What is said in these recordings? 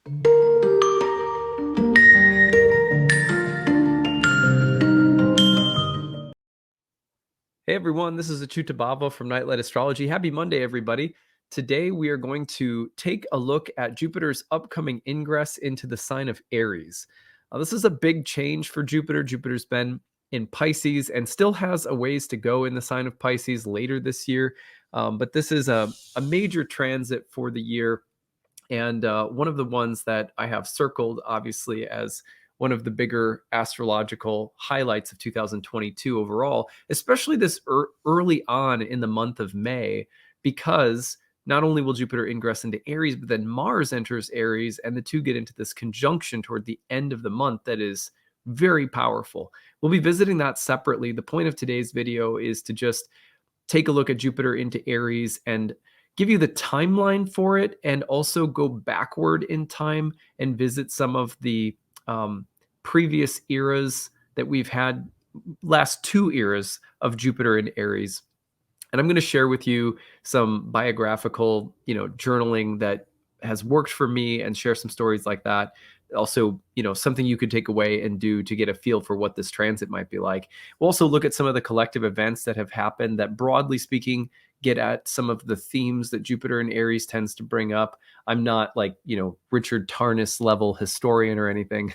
Hey everyone, this is acyuta-bhava from Nightlight Astrology. Happy Monday, everybody. Today we are going to take a look at Jupiter's upcoming ingress into the sign of Aries. This is a big change for Jupiter. Jupiter's been in Pisces and still has a ways to go in the sign of Pisces later this year. But this is a major transit for the year, and one of the ones that I have circled, obviously, as one of the bigger astrological highlights of 2022 overall, especially this early on in the month of May, because not only will Jupiter ingress into Aries, but then Mars enters Aries, and the two get into this conjunction toward the end of the month that is very powerful. We'll be visiting that separately. The point of today's video is to just take a look at Jupiter into Aries and give you the timeline for it, and also go backward in time and visit some of the previous eras that we've had, last two eras of Jupiter in Aries. And I'm going to share with you some biographical, journaling that has worked for me, and share some stories like that. Also, something you could take away and do to get a feel for what this transit might be like. We'll also look at some of the collective events that have happened that, broadly speaking, get at some of the themes that Jupiter in Aries tends to bring up. I'm not like, Richard Tarnas level historian or anything,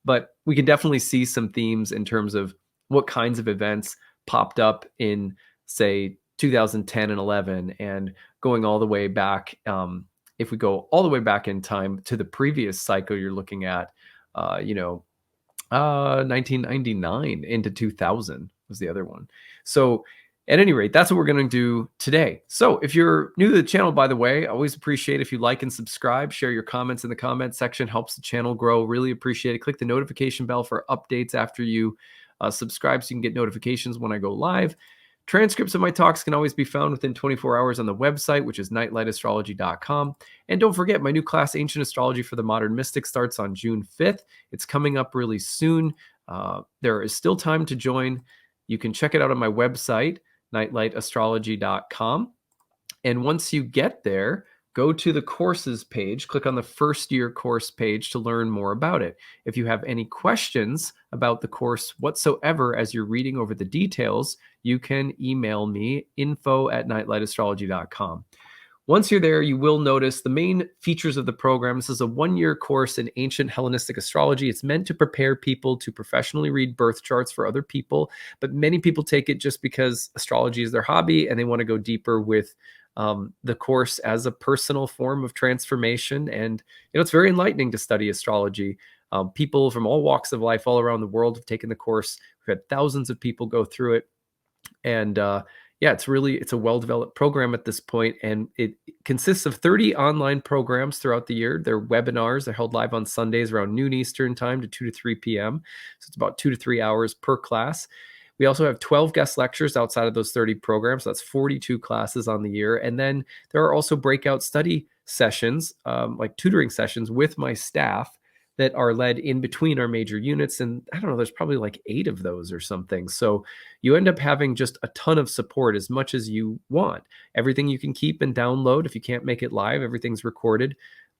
but we can definitely see some themes in terms of what kinds of events popped up in, say, 2010 and 11, and going all the way back. If we go all the way back in time to the previous cycle, you're looking at, 1999 into 2000 was the other one. So at any rate, that's what we're going to do today. So if you're new to the channel, by the way, I always appreciate if you like and subscribe, share your comments in the comment section, helps the channel grow. Really appreciate it. Click the notification bell for updates after you subscribe, so you can get notifications when I go live. Transcripts of my talks can always be found within 24 hours on the website, which is nightlightastrology.com. And don't forget, my new class, Ancient Astrology for the Modern Mystic, starts on June 5th. It's coming up really soon. There is still time to join. You can check it out on my website, nightlightastrology.com. And once you get there, go to the courses page, click on the first year course page to learn more about it. If you have any questions about the course whatsoever as you're reading over the details, you can email me, info@nightlightastrology.com. Once you're there, you will notice the main features of the program. This is a one-year course in ancient Hellenistic astrology. It's meant to prepare people to professionally read birth charts for other people, but many people take it just because astrology is their hobby and they want to go deeper with the course as a personal form of transformation. And it's very enlightening to study astrology. People from all walks of life all around the world have taken the course. We've had thousands of people go through it. And yeah, it's a well-developed program at this point, and it consists of 30 online programs throughout the year. They're webinars. They're held live on Sundays around noon Eastern time to 2 to 3 p.m. So it's about 2 to 3 hours per class. We also have 12 guest lectures outside of those 30 programs. So that's 42 classes on the year. And then there are also breakout study sessions, like tutoring sessions with my staff, that are led in between our major units. And I don't know, there's probably like 8 of those or something. So you end up having just a ton of support, as much as you want. Everything you can keep and download. If you can't make it live, everything's recorded.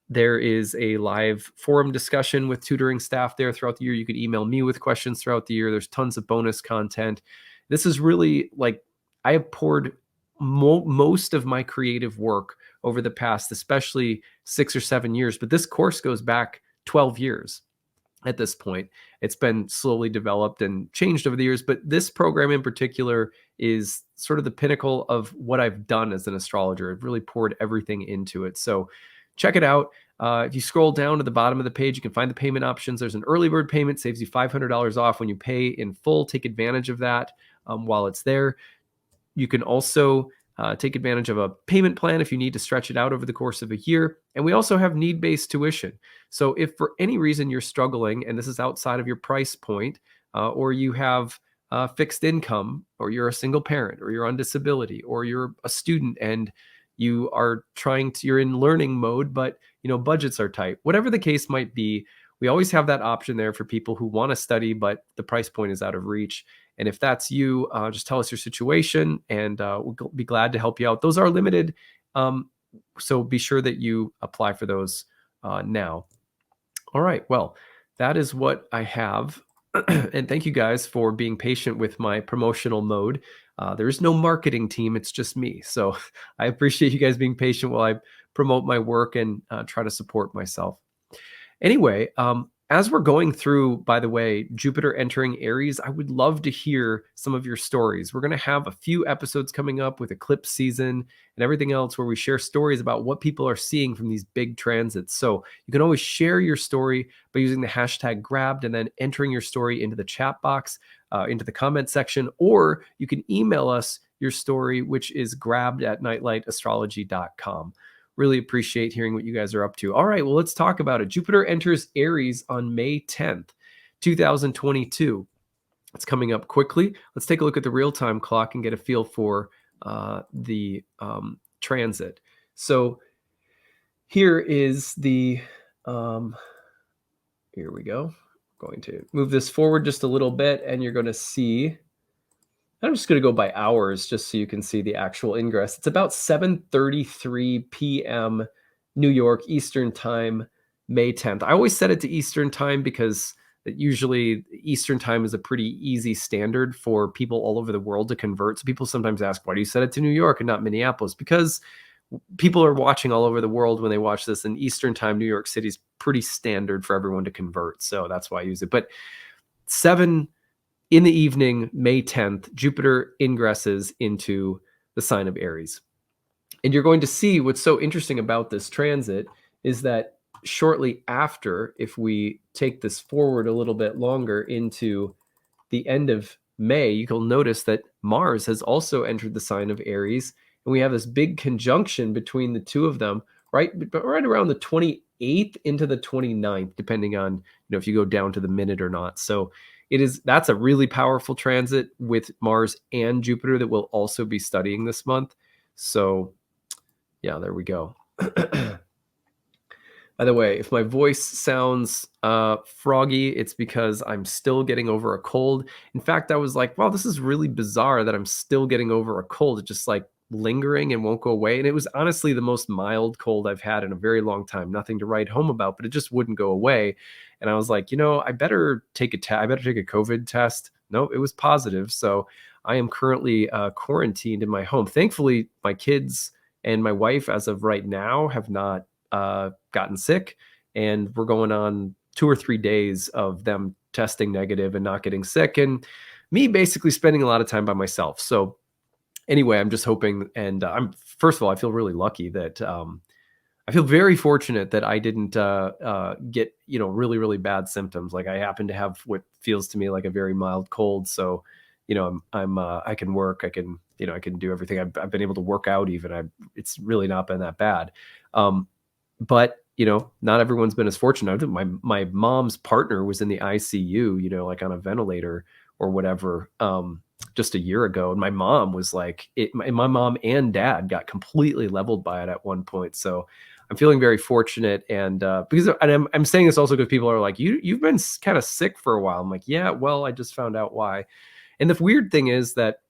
There is a live forum discussion with tutoring staff there throughout the year. You could email me with questions throughout the year. There's tons of bonus content. This is really like, I have poured most of my creative work over the past, especially 6 or 7 years, but this course goes back 12 years at this point. It's been slowly developed and changed over the years, but this program in particular is sort of the pinnacle of what I've done as an astrologer. I've really poured everything into it. So check it out. If you scroll down to the bottom of the page, you can find the payment options. There's an early bird payment, saves you $500 off when you pay in full. Take advantage of that while it's there. You can also take advantage of a payment plan if you need to stretch it out over the course of a year. And we also have need-based tuition. So if for any reason you're struggling, and this is outside of your price point, or you have fixed income, or you're a single parent, or you're on disability, or you're a student and you're in learning mode, but budgets are tight, whatever the case might be, we always have that option there for people who want to study, but the price point is out of reach. And if that's you, just tell us your situation, and we'll be glad to help you out. Those are limited, so be sure that you apply for those now. All right. Well, that is what I have. And thank you guys for being patient with my promotional mode. There is no marketing team, it's just me. So I appreciate you guys being patient while I promote my work and try to support myself. Anyway, as we're going through, by the way, Jupiter entering Aries, I would love to hear some of your stories. We're going to have a few episodes coming up with eclipse season and everything else where we share stories about what people are seeing from these big transits. So you can always share your story by using the hashtag grabbed and then entering your story into the chat box, into the comment section, or you can email us your story, which is grabbed@nightlightastrology.com. Really appreciate hearing what you guys are up to. All right, well, let's talk about it. Jupiter enters Aries on May 10th, 2022. It's coming up quickly. Let's take a look at the real-time clock and get a feel for the transit. So here is the, here we go. I'm going to move this forward just a little bit, and you're going to see, I'm just going to go by hours just so you can see the actual ingress. It's about 7:33 p.m. New York Eastern Time, May 10th. I always set it to Eastern Time because usually Eastern Time is a pretty easy standard for people all over the world to convert. So people sometimes ask, why do you set it to New York and not Minneapolis? Because people are watching all over the world when they watch this, and Eastern Time, New York City is pretty standard for everyone to convert. So that's why I use it. But 7 in the evening, May 10th, Jupiter ingresses into the sign of Aries. And you're going to see what's so interesting about this transit is that shortly after, if we take this forward a little bit longer into the end of May, you'll notice that Mars has also entered the sign of Aries. And we have this big conjunction between the two of them, right around the 28th into the 29th, depending on if you go down to the minute or not. So that's a really powerful transit with Mars and Jupiter that we'll also be studying this month. So yeah, there we go. By the way, if my voice sounds froggy, it's because I'm still getting over a cold. In fact, I was like, wow, this is really bizarre that I'm still getting over a cold. It's just like lingering and won't go away. And it was honestly the most mild cold I've had in a very long time. Nothing to write home about, but it just wouldn't go away. And I was like, I better take a COVID test. No, it was positive. So I am currently quarantined in my home. Thankfully, my kids and my wife, as of right now, have not gotten sick, and we're going on 2 or 3 days of them testing negative and not getting sick, and me basically spending a lot of time by myself. So anyway, I'm just hoping, and first of all, I feel really lucky that I feel very fortunate that I didn't get really, really bad symptoms. Like I happen to have what feels to me like a very mild cold. So I can work, I can do everything. I've been able to work out even. It's really not been that bad. But not everyone's been as fortunate. My mom's partner was in the ICU, like on a ventilator or whatever, just a year ago, and my mom was like, my mom and dad got completely leveled by it at one point. So I'm feeling very fortunate, and I'm saying this also because people are like, you've been kind of sick for a while. I'm like, yeah, well, I just found out why. And the weird thing is that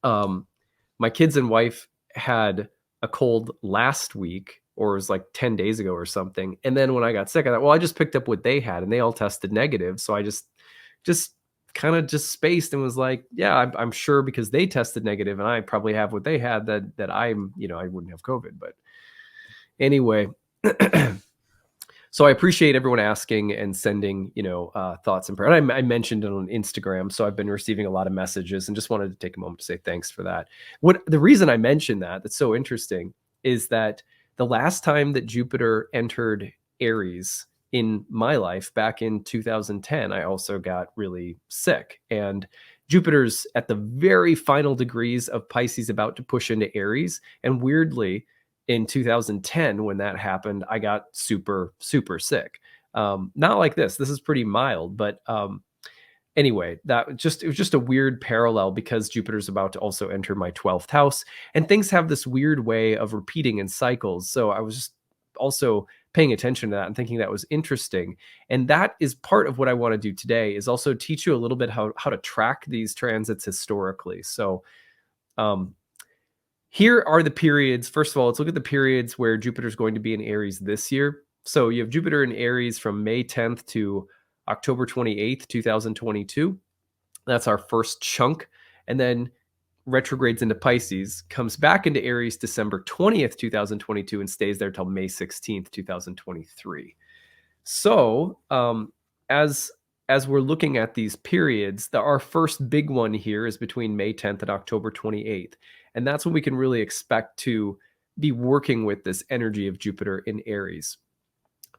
my kids and wife had a cold last week, or it was like 10 days ago or something. And then when I got sick, I thought, well, I just picked up what they had and they all tested negative. So I just kind of just spaced and was like, yeah, I'm sure because they tested negative and I probably have what they had that I'm, I wouldn't have COVID. But anyway, so I appreciate everyone asking and sending, thoughts and prayers. I mentioned it on Instagram, so I've been receiving a lot of messages and just wanted to take a moment to say thanks for that. The reason I mentioned that's so interesting is that the last time that Jupiter entered Aries in my life back in 2010, I also got really sick. And Jupiter's at the very final degrees of Pisces about to push into Aries. And weirdly, in 2010, when that happened, I got super, super sick. Not like this. This is pretty mild, but anyway, it was just a weird parallel because Jupiter's about to also enter my 12th house, and things have this weird way of repeating in cycles. So I was just also paying attention to that and thinking that was interesting. And that is part of what I want to do today, is also teach you a little bit how to track these transits historically. So here are the periods. First of all, let's look at the periods where Jupiter's going to be in Aries this year. So you have Jupiter in Aries from May 10th to October 28th, 2022. That's our first chunk. And then retrogrades into Pisces, comes back into Aries December 20th, 2022, and stays there till May 16th, 2023. So, as as we're looking at these periods, our first big one here is between May 10th and October 28th. And that's when we can really expect to be working with this energy of Jupiter in Aries.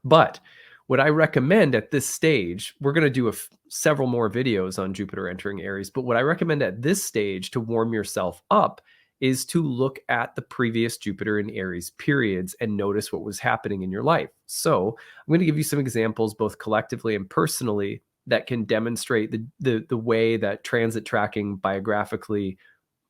But what I recommend at this stage, we're going to do several more videos on Jupiter entering Aries, but what I recommend at this stage to warm yourself up is to look at the previous Jupiter in Aries periods and notice what was happening in your life. So I'm going to give you some examples, both collectively and personally, that can demonstrate the way that transit tracking biographically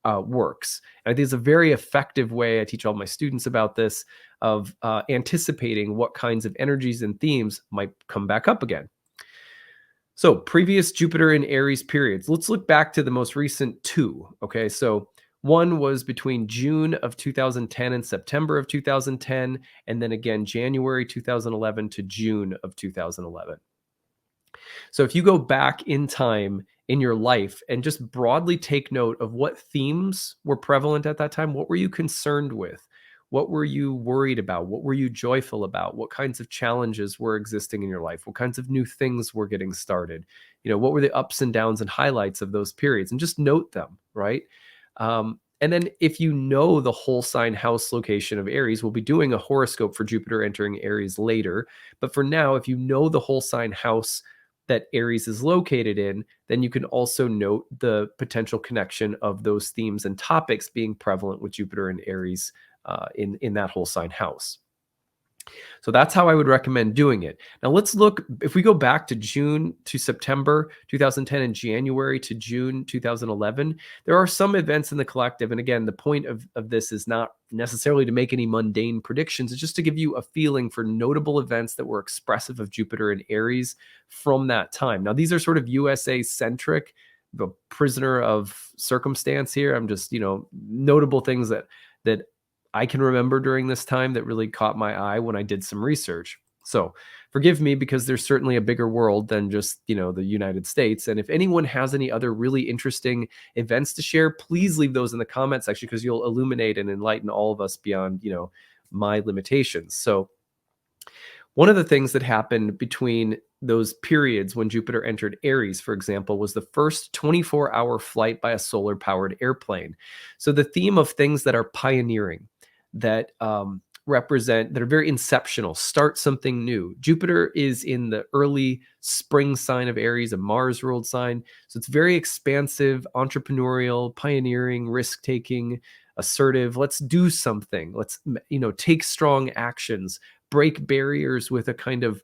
works. And I think it's a very effective way. I teach all my students about this, of anticipating what kinds of energies and themes might come back up again. So previous Jupiter in Aries periods. Let's look back to the most recent two. Okay, so one was between June of 2010 and September of 2010, and then again January 2011 to June of 2011. So if you go back in time in your life and just broadly take note of what themes were prevalent at that time, what were you concerned with? What were you worried about? What were you joyful about? What kinds of challenges were existing in your life? What kinds of new things were getting started? What were the ups and downs and highlights of those periods? And just note them, right? And then if you know the whole sign house location of Aries, we'll be doing a horoscope for Jupiter entering Aries later. But for now, if you know the whole sign house that Aries is located in, then you can also note the potential connection of those themes and topics being prevalent with Jupiter and Aries in that whole sign house. So that's how I would recommend doing it. Now let's look, if we go back to June to September 2010 and January to June 2011, there are some events in the collective. And again, the point of this is not necessarily to make any mundane predictions. It's just to give you a feeling for notable events that were expressive of Jupiter and Aries from that time. Now, these are sort of USA centric, the prisoner of circumstance here. I'm just, notable things that I can remember during this time that really caught my eye when I did some research. So forgive me, because there's certainly a bigger world than just, the United States. And if anyone has any other really interesting events to share, please leave those in the comment section, because you'll illuminate and enlighten all of us beyond, my limitations. So one of the things that happened between those periods when Jupiter entered Aries, for example, was the first 24-hour flight by a solar-powered airplane. So the theme of things that are pioneering, that that are very inceptional, start something new. Jupiter is in the early spring sign of Aries, a Mars ruled sign. So it's very expansive, entrepreneurial, pioneering, risk-taking, assertive. Let's do something. Let's, take strong actions, break barriers with a kind of,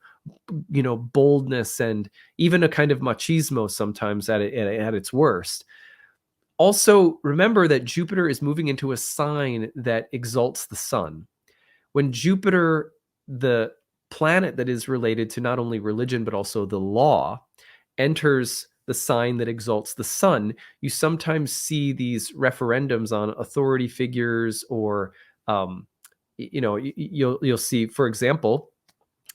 boldness, and even a kind of machismo sometimes at its worst. Also, remember that Jupiter is moving into a sign that exalts the sun. When Jupiter, the planet that is related to not only religion but also the law, enters the sign that exalts the sun, you sometimes see these referendums on authority figures, or you'll see, for example,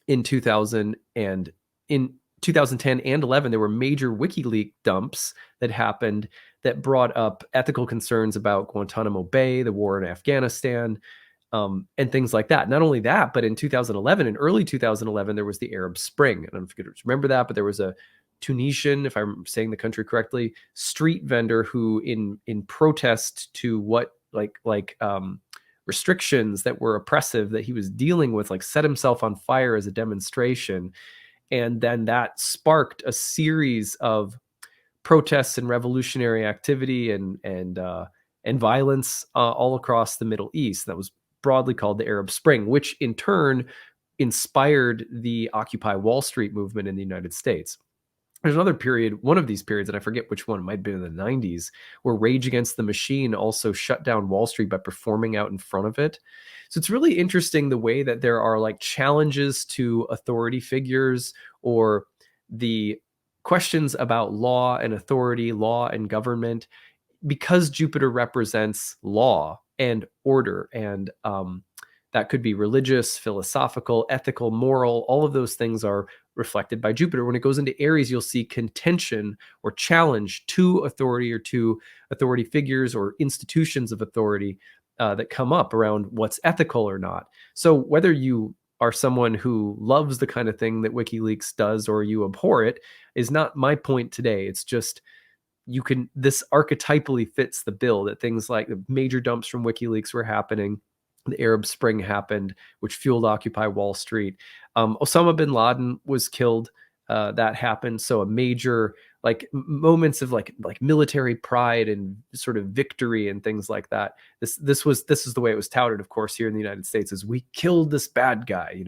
in 2000 and in 2010 and 11, there were major WikiLeaks dumps that happened that brought up ethical concerns about Guantanamo Bay, the war in Afghanistan, and things like that. Not only that, but in 2011, in early 2011, there was the Arab Spring. I don't know if you could remember that, but there was a Tunisian, if I'm saying the country correctly, street vendor who, in protest to what restrictions that were oppressive that he was dealing with, set himself on fire as a demonstration. And then that sparked a series of protests and revolutionary activity and violence all across the Middle East. That was broadly called the Arab Spring, which in turn inspired the Occupy Wall Street movement in the United States. There's another period, one of these periods, and I forget which one, it might have been in the 90s, where Rage Against the Machine also shut down Wall Street by performing out in front of it. So it's really interesting the way that there are challenges to authority figures, or the questions about law and authority, law and government, because Jupiter represents law and order and That could be religious, philosophical, ethical, moral. All of those things are reflected by Jupiter. When it goes into Aries, you'll see contention or challenge to authority or to authority figures or institutions of authority that come up around what's ethical or not. So whether you are someone who loves the kind of thing that WikiLeaks does or you abhor it is not my point today. It's just this archetypally fits the bill, that things like the major dumps from WikiLeaks were happening. The Arab Spring happened, which fueled Occupy Wall Street. Osama bin Laden was killed. That happened. So a major moments of like military pride and sort of victory and things like that. This is the way it was touted, of course, here in the United States, is we killed this bad guy,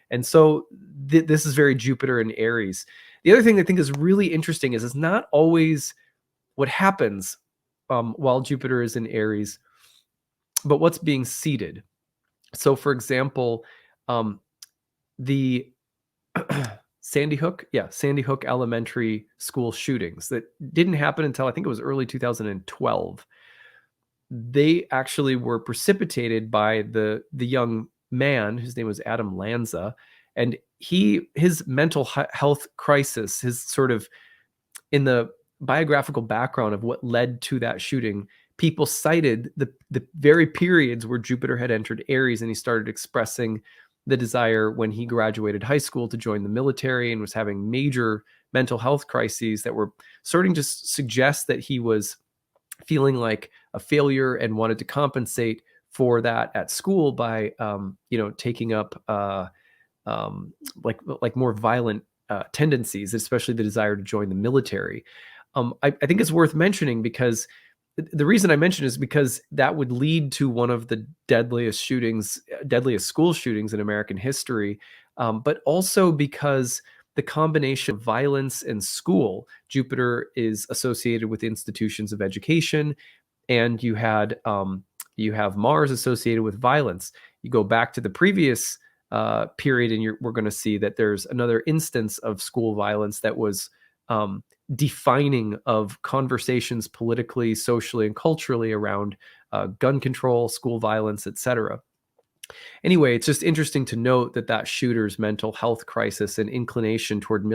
And so this is very Jupiter and Aries. The other thing I think is really interesting is it's not always what happens while Jupiter is in Aries, but what's being seeded. So, for example, the Sandy Hook Elementary School shootings that didn't happen until I think it was early 2012. They actually were precipitated by the young man whose name was Adam Lanza, and his mental health crisis, his sort of in the biographical background of what led to that shooting, people cited the very periods where Jupiter had entered Aries, and he started expressing the desire when he graduated high school to join the military and was having major mental health crises that were starting to suggest that he was feeling like a failure and wanted to compensate for that at school by taking up like more violent tendencies, especially the desire to join the military. I think it's worth mentioning because the reason I mention is because that would lead to one of the deadliest school shootings in American history, but also because the combination of violence and school, Jupiter is associated with institutions of education, and you have Mars associated with violence. You go back to the previous period, and we're going to see that there's another instance of school violence that was defining of conversations politically, socially, and culturally around gun control, school violence, etc. Anyway, it's just interesting to note that shooter's mental health crisis and inclination toward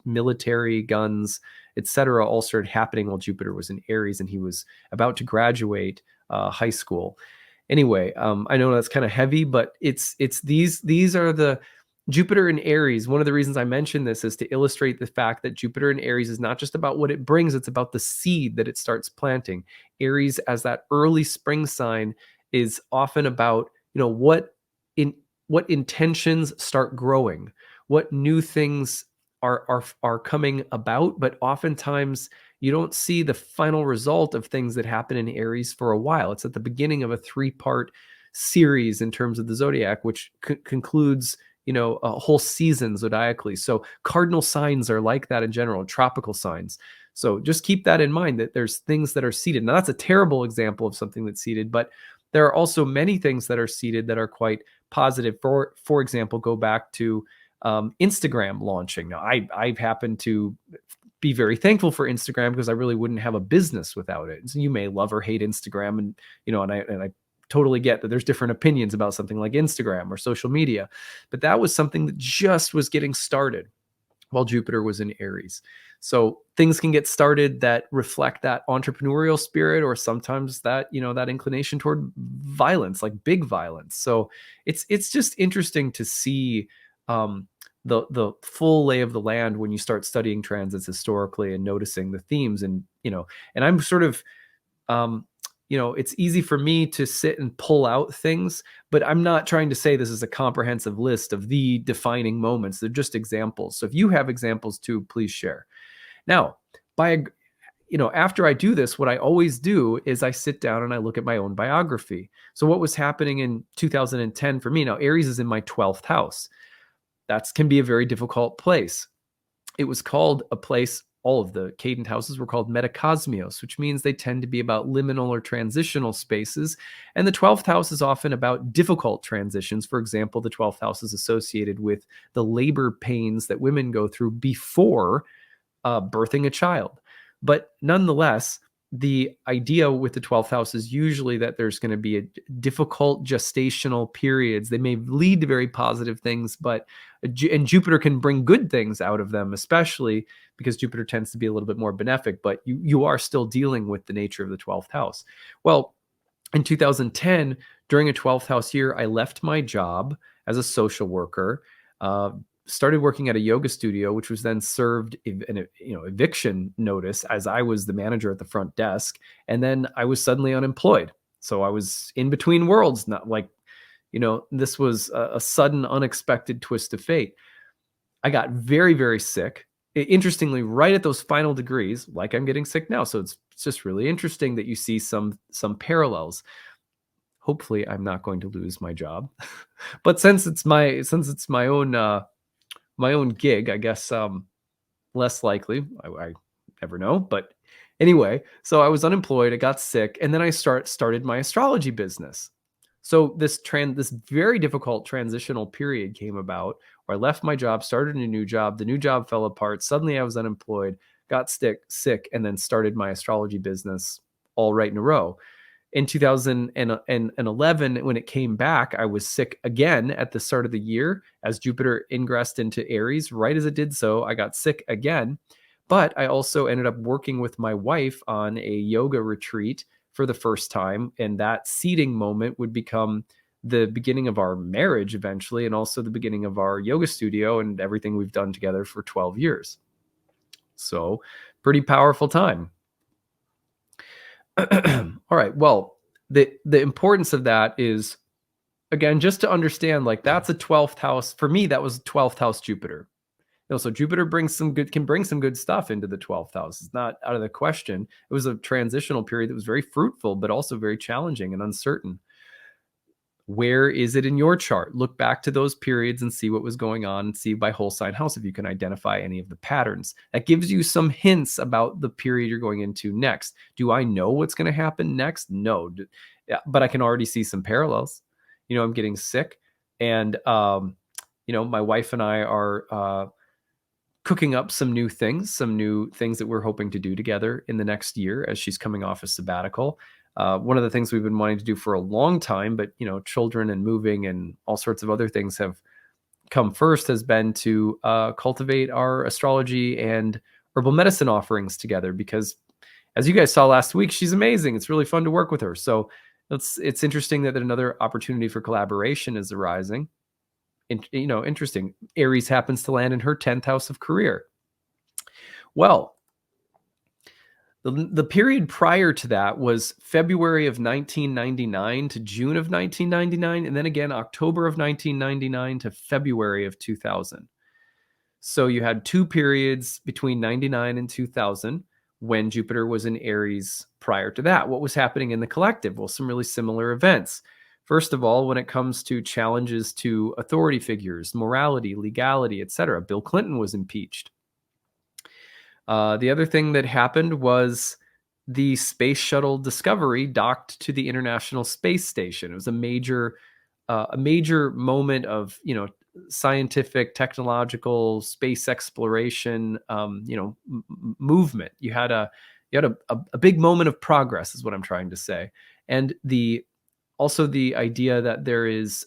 military, guns, etc., all started happening while Jupiter was in Aries and he was about to graduate high school. Anyway, I know that's kind of heavy, but it's these are the Jupiter in Aries. One of the reasons I mention this is to illustrate the fact that Jupiter in Aries is not just about what it brings, it's about the seed that it starts planting. Aries, as that early spring sign, is often about, what intentions start growing, what new things are coming about, but oftentimes you don't see the final result of things that happen in Aries for a while. It's at the beginning of a 3-part series in terms of the zodiac, which concludes a whole season zodiacally. So cardinal signs are like that in general, tropical signs. So just keep that in mind, that there's things that are seeded. Now that's a terrible example of something that's seeded, but there are also many things that are seeded that are quite positive. For example, go back to Instagram launching. Now I've happened to be very thankful for Instagram because I really wouldn't have a business without it. So you may love or hate Instagram, and I totally get that there's different opinions about something like Instagram or social media, but that was something that just was getting started while Jupiter was in Aries. So things can get started that reflect that entrepreneurial spirit, or sometimes that, that inclination toward violence, like big violence. So it's just interesting to see the full lay of the land when you start studying transits historically and noticing the themes. And, and I'm sort of, it's easy for me to sit and pull out things, but I'm not trying to say this is a comprehensive list of the defining moments. They're just examples. So if you have examples too, please share. Now, after I do this, what I always do is I sit down and I look at my own biography. So what was happening in 2010 for me? Now, Aries is in my 12th house. That can be a very difficult place. It was called a place, all of the cadent houses were called metacosmios, which means they tend to be about liminal or transitional spaces. And the 12th house is often about difficult transitions. For example, the 12th house is associated with the labor pains that women go through before birthing a child. But nonetheless, the idea with the 12th house is usually that there's going to be a difficult gestational periods. They may lead to very positive things, but and Jupiter can bring good things out of them, especially because Jupiter tends to be a little bit more benefic, but you are still dealing with the nature of the 12th house. Well, in 2010, during a 12th house year, I left my job as a social worker, started working at a yoga studio, which was then served an eviction notice as I was the manager at the front desk. And then I was suddenly unemployed. So I was in between worlds, not like, this was a sudden, unexpected twist of fate. I got very, very sick. Interestingly, right at those final degrees, like I'm getting sick now. So it's just really interesting that you see some parallels. Hopefully, I'm not going to lose my job, but since it's my own gig, I guess less likely. I never know, but anyway, so I was unemployed. I got sick, and then I started my astrology business. So this very difficult transitional period came about where I left my job, started a new job. The new job fell apart. Suddenly, I was unemployed, got sick, and then started my astrology business all right in a row. In 2011, when it came back, I was sick again at the start of the year as Jupiter ingressed into Aries. Right as it did so, I got sick again. But I also ended up working with my wife on a yoga retreat for the first time. And that seeding moment would become the beginning of our marriage eventually, and also the beginning of our yoga studio and everything we've done together for 12 years. So, pretty powerful time. All right. Well, the importance of that is, again, just to understand, like, that's a 12th house. For me, that was 12th house Jupiter. So Jupiter can bring some good stuff into the 12th house. It's not out of the question. It was a transitional period that was very fruitful, but also very challenging and uncertain. Where is it in your chart? Look back to those periods and see what was going on, and see by whole sign house if you can identify any of the patterns. That gives you some hints about the period you're going into next. Do I know what's going to happen next? No. But I can already see some parallels. I'm getting sick, and my wife and I are cooking up some new things that we're hoping to do together in the next year as she's coming off a sabbatical. One of the things we've been wanting to do for a long time, but children and moving and all sorts of other things have come first, has been to cultivate our astrology and herbal medicine offerings together. Because as you guys saw last week, she's amazing. It's really fun to work with her. So it's interesting that another opportunity for collaboration is arising. Interesting. Aries happens to land in her 10th house of career. Well, the period prior to that was February of 1999 to June of 1999, and then again October of 1999 to February of 2000. So you had two periods between 99 and 2000 when Jupiter was in Aries prior to that. What was happening in the collective? Well, some really similar events. First of all, when it comes to challenges to authority figures, morality, legality, etc., Bill Clinton was impeached. The other thing that happened was the space shuttle Discovery docked to the International Space Station. It was a major moment of scientific, technological, space exploration, movement. You had a big moment of progress, is what I'm trying to say, and also the idea that there is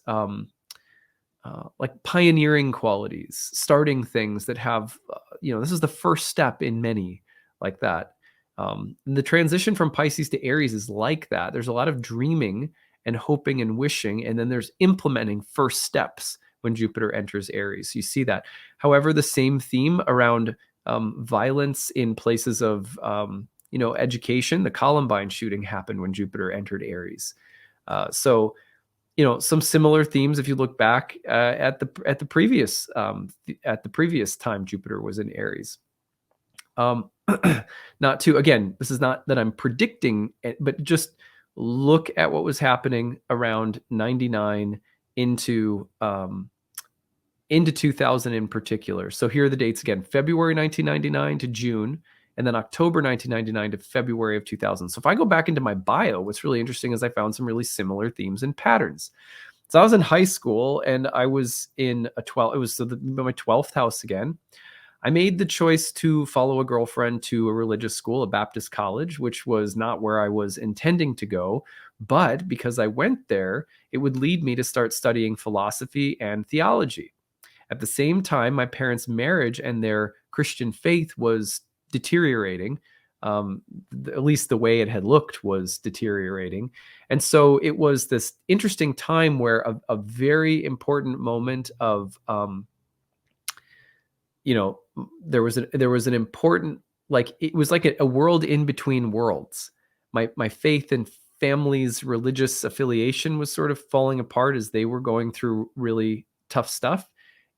like pioneering qualities, starting things that have, this is the first step in many like that. The transition from Pisces to Aries is like that. There's a lot of dreaming and hoping and wishing, and then there's implementing first steps when Jupiter enters Aries. You see that. However, the same theme around violence in places of, education, the Columbine shooting happened when Jupiter entered Aries. So some similar themes if you look back at the previous time Jupiter was in Aries. This is not that I'm predicting it, but just look at what was happening around 99 into 2000 in particular. So here are the dates again: February 1999 to June, and then October 1999 to February of 2000. So if I go back into my bio, what's really interesting is I found some really similar themes and patterns. So I was in high school, and I was in my 12th house again. I made the choice to follow a girlfriend to a religious school, a Baptist college, which was not where I was intending to go. But because I went there, it would lead me to start studying philosophy and theology. At the same time, my parents' marriage and their Christian faith was deteriorating. At least the way it had looked was deteriorating. And so it was this interesting time where a very important moment of, there was an important, like, it was like a world in between worlds. My faith and family's religious affiliation was sort of falling apart as they were going through really tough stuff.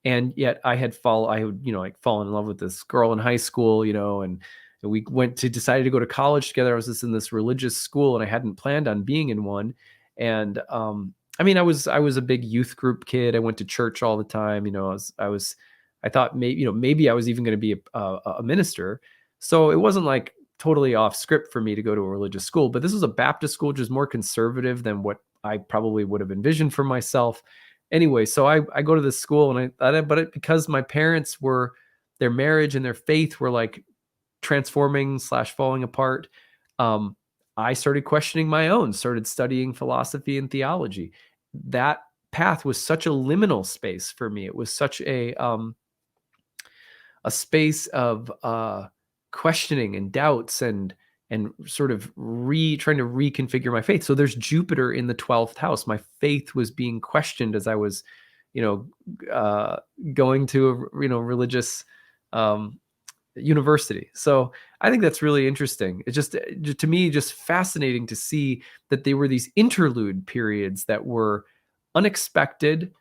And yet I had like fallen in love with this girl in high school, and we decided to go to college together. I was just in this religious school and I hadn't planned on being in one. And I mean, I was a big youth group kid. I went to church all the time. I thought maybe I was even going to be a minister. So it wasn't like totally off script for me to go to a religious school, but this was a Baptist school, which is more conservative than what I probably would have envisioned for myself. Anyway, so I go to this school, and because my parents their marriage and their faith were like transforming / falling apart. I started questioning my own, started studying philosophy and theology. That path was such a liminal space for me. It was such a space of questioning and doubts and sort of trying to reconfigure my faith. So there's Jupiter in the 12th house. My faith was being questioned as I was, going to a religious university. So I think that's really interesting. It's just, to me, just fascinating to see that they were these interlude periods that were unexpected,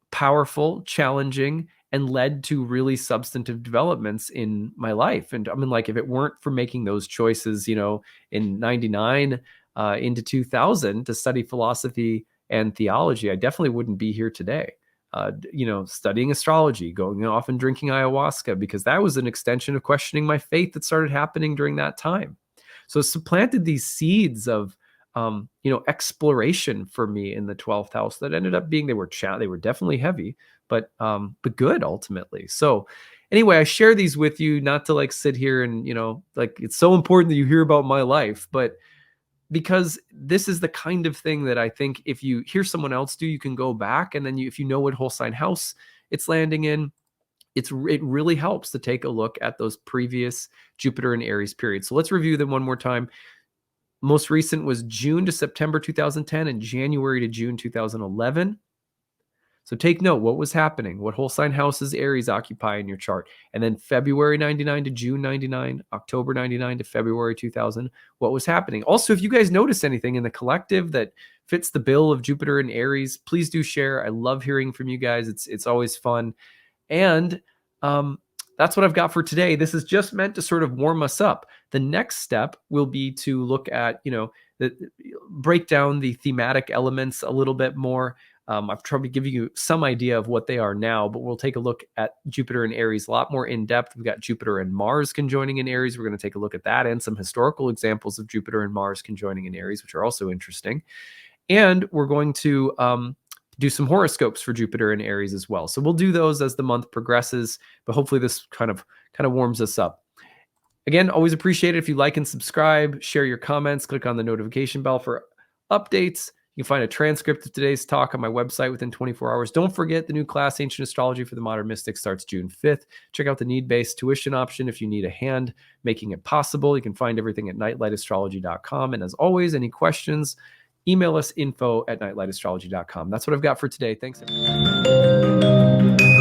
powerful, challenging, and led to really substantive developments in my life. And I mean, like, if it weren't for making those choices, in 99 into 2000 to study philosophy and theology, I definitely wouldn't be here today. Studying astrology, going off and drinking ayahuasca, because that was an extension of questioning my faith that started happening during that time. So it supplanted these seeds of, exploration for me in the 12th house that ended up being, they were definitely heavy, but good ultimately. So anyway, I share these with you, not to like sit here and, like, it's so important that you hear about my life, but because this is the kind of thing that I think if you hear someone else do, you can go back, and then if you know what whole sign house it's landing in, it really helps to take a look at those previous Jupiter and Aries periods. So let's review them one more time. Most recent was June to September 2010 and January to June 2011. So take note, what was happening? What whole sign houses Aries occupy in your chart? And then February 99 to June 99, October 99 to February 2000, what was happening? Also, if you guys notice anything in the collective that fits the bill of Jupiter and Aries, please do share. I love hearing from you guys. It's always fun. And that's what I've got for today. This is just meant to sort of warm us up. The next step will be to look at, break down the thematic elements a little bit more. I've tried to give you some idea of what they are now, but we'll take a look at Jupiter and Aries a lot more in depth. We've got Jupiter and Mars conjoining in Aries. We're going to take a look at that and some historical examples of Jupiter and Mars conjoining in Aries, which are also interesting. And we're going to do some horoscopes for Jupiter and Aries as well. So we'll do those as the month progresses, but hopefully this kind of warms us up. Again, always appreciate it if you like and subscribe, share your comments, click on the notification bell for updates. You can find a transcript of today's talk on my website within 24 hours. Don't forget the new class, Ancient Astrology for the Modern Mystic, starts June 5th. Check out the need-based tuition option if you need a hand making it possible. You can find everything at nightlightastrology.com. And as always, any questions, email us info@nightlightastrology.com. That's what I've got for today. Thanks, everybody.